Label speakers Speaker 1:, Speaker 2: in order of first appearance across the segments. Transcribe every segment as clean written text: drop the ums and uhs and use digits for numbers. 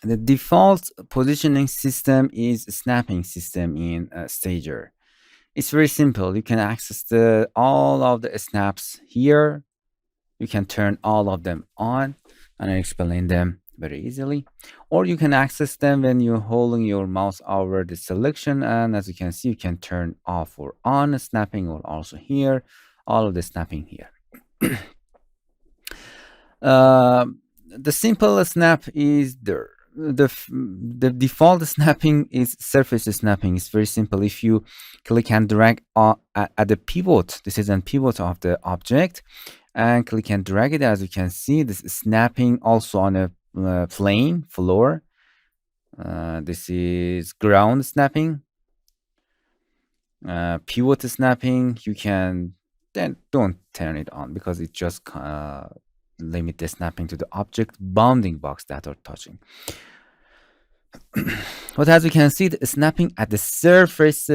Speaker 1: The default positioning system is snapping system in Stager. It's very simple. You can access all of the snaps here. You can turn all of them on, and I explain them very easily. Or you can access them when you're holding your mouse over the selection, and as you can see, you can turn off or on snapping, or also here, all of the snapping here. The simple snap is there. The default snapping is surface snapping. It's very simple. If you click and drag at the pivot, this is a pivot of the object, and click and drag it, as you can see, this is snapping also on a plane floor. This is ground snapping. Pivot snapping, you can then don't turn it on because it just limit the snapping to the object bounding box that are touching. But as you can see, the snapping at the surface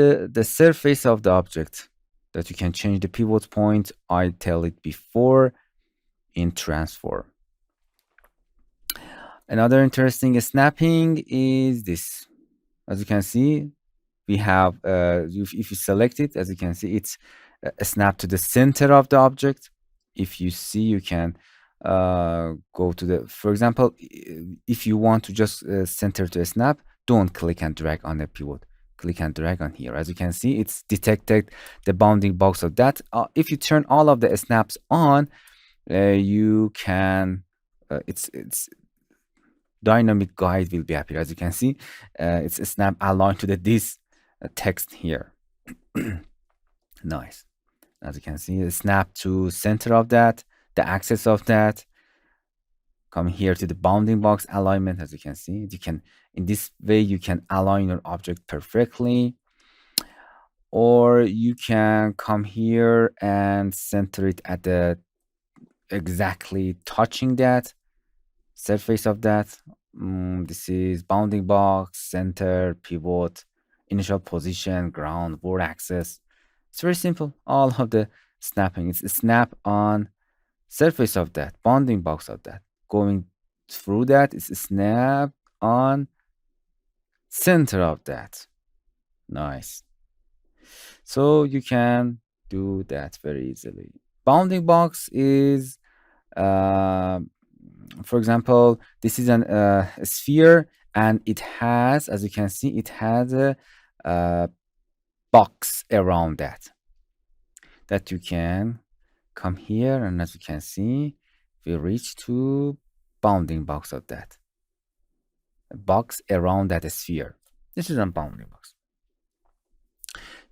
Speaker 1: of the object, that you can change the pivot point. I tell it before in transform. Another interesting snapping is this. As you can see, we have if you select it, as you can see, it's a snap to the center of the object. If you see, you can go to the, for example, if you want to just center to a snap, don't click and drag on the pivot. Click and drag on here. As you can see, it's detected the bounding box of that. If you turn all of the snaps on, you can it's dynamic guide will be appear. As you can see, it's a snap aligned to this text here. Nice. As you can see, the snap to center of that, the axis of that. Come here to the bounding box alignment. As you can see, you can, in this way, you can align your object perfectly. Or you can come here and center it at the exactly touching that surface of that. This is bounding box, center, pivot, initial position, ground, board axis. It's very simple. All of the snapping, it's a snap on surface of that, bounding box of that. Going through that, it's a snap on center of that. Nice. So you can do that very easily. Bounding box is, for example, this is a sphere, and it has, as you can see, it has a box around that you can come here, and as you can see, we reach to bounding box of that. A box around that sphere. This is a bounding box.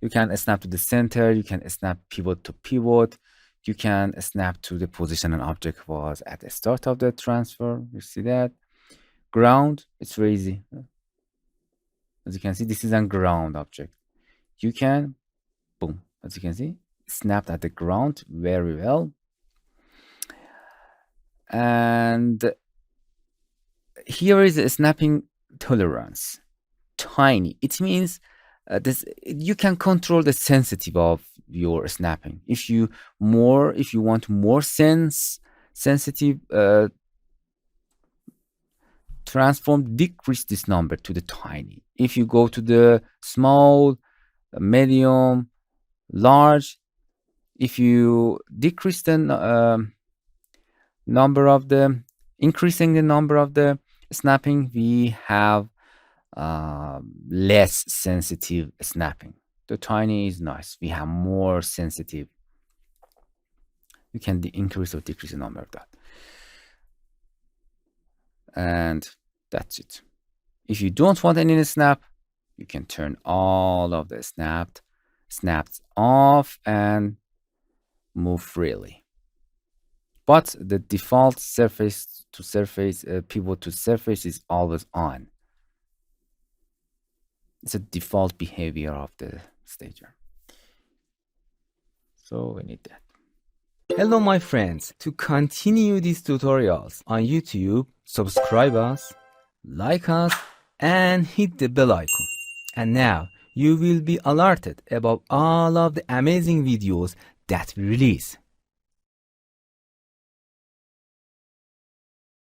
Speaker 1: You can snap to the center, you can snap pivot to pivot, you can snap to the position an object was at the start of the transfer. You see that? Ground, it's very easy. As you can see, this is a ground object. You can, boom, as you can see, snapped at the ground very well. And here is a snapping tolerance, tiny. It means you can control the sensitivity of your snapping. If you want more sensitive transform, decrease this number to the tiny. If you go to the small, medium, large, if you decrease the increasing the number of the snapping, we have less sensitive snapping. The tiny is nice. We have more sensitive. You can increase or decrease the number of that. And that's it. If you don't want any snap, you can turn all of the snaps off and move freely. But the default surface to surface, pivot to surface is always on. It's a default behavior of the stager. So we need that. Hello my friends, to continue these tutorials on YouTube, subscribe us, like us, and hit the bell icon. And now you will be alerted about all of the amazing videos that we release.